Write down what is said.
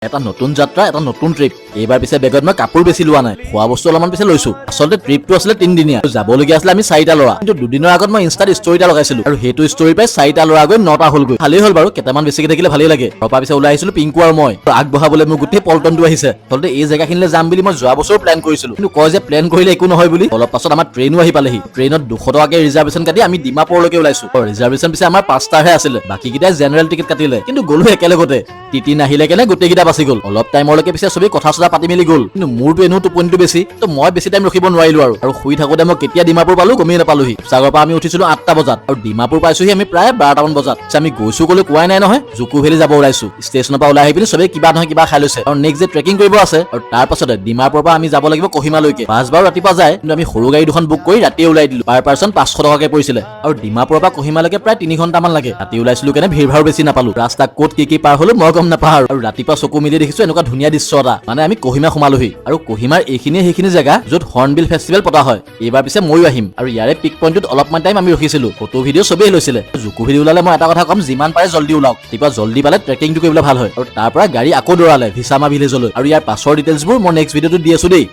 এটা নতুন যাত্ৰা এটা নতুন ট্ৰিপ এইবাৰ পিছে বেগত মই কাপোৰ বেছি লোৱা নাই খোৱা বস্তু অলপমান পিছে লৈছো আচলতে ট্ৰিপটো আছিলে 3 দিনীয়া যাবলগীয়া আছিলে আমি 4টা ল'ৰা কিন্তু দুদিনৰ আগত মই ইনষ্টাত ষ্টৰি এটা লগাইছিলো আৰু সেইটো ষ্টৰি পাই 4টা ল'ৰা গৈ 9টা হ'লগৈ ভালেই হ'ল বাৰু কেইটামান বেছিকে থাকিলে ভালেই লাগে ৰপা পিছে ওলাই আহিছিলো পিংকু আৰু মই আগবঢ়াবলৈ মোৰ গোটেই পল্টনটো আহিছে আচলতে এই জেগাখিনিলৈ যাম বুলি মই যোৱা বছৰ প্লেন কৰিছিলো কিন্তু কয় যে প্লেন কৰিলে একো নহয় বুলি অলপ পাছত আমাৰ ট্ৰেইনো আহি পালেহি ট্ৰেইনত 200 টকাকে ৰিজাৰ্ভেশ্যন কাটি আমি ডিমাপুৰলৈকে ওলাইছো ৰিজাৰ্ভেশ্যন পিছে আমাৰ 5টাহে আছিলে বাকীকেইটাই জেনেৰেল টিকেট কাটিলে কিন্তু গ'লো একেলগতে টিটি নাহিলে কেনে গোটেইকেইটা বাচি গ'ল অলপ টাইমলৈকে পিছে চবেই কথা চথা পাতি মেলি গ'ল কিন্তু মোৰতো এনেও টোপনিটো বেছি তো মই বেছি টাইম ৰখিব নোৱাৰিলো আৰু শুই থাকোতে মই কেতিয়া ডিমাপুৰ পালো গমেই নাপালোহি সাগৰৰ পৰা আমি উঠিছিলো 8টা বজাত আৰু ডিমাপুৰ পাইছোহি আমি প্ৰায় 12টামান বজাত আমি গৈছো ক'লে কোৱাই নাই নহয় জুকু ভেলি যাব ওলাইছো ষ্টেচনৰ পৰা ওলাই আহি পিনি চবেই কিবা নহয় কিবা খাই লৈছে আৰু নেক্সট ডে ট্ৰেকিং কৰিব আছে আৰু তাৰ পাছতে ডিমাপুৰৰ পৰা আমি যাব লাগিব কহিমালৈকে বাছ বাৰু ৰাতিপুৱা যায় কিন্তু আমি সৰু গাড়ী দুখন বুক কৰি ৰাতি ওলাই দিলো পাৰ পাৰ্চন 500 টকাকে পৰিছিলে আৰু ডিমাপুৰৰ পৰা কহিমালৈকে প্ৰায় 3 ঘণ্টামান লাগে ৰাতি ওলাইছিলো কেনে ভিৰ ভাৰ বেছি নাপালো ৰাস্তা ক'ত কি পাৰ হলো মই গম নাপাওঁ আৰু ৰাতিপুৱা চকু মিলি দেখিছো এনেকুৱা ধুনীয়া দৃশ্য এটা মানে আমি কহিমা সোমালোহি আৰু কহিমাৰ সেইখিনি জেগা য'ত হৰ্ণবিল ফেষ্টিভেল পতা হয় এইবাৰ পিছে ময়ো আহিম আৰু ইয়াৰে পিক পইণ্টত অলপমান টাইম আমি ৰখিছিলো ফটো ভিডিঅ' চবেই লৈছিলে জুকু ভেলি ওলালে মই এটা কথা ক'ম যিমান পাৰে জল্দি ওলাওক ৰাতিপুৱা জল্দি পালে ট্ৰেকিংটো কৰিবলৈ ভাল হয় আৰু তাৰ পৰা গাড়ী আকৌ দৌৰালে ভিছামা ভিলেজলৈ আৰু ইয়াৰ পাছৰ ডিটেইলছবোৰ মই নেক্সট ভিডিঅ'টোত দি আছো দেই।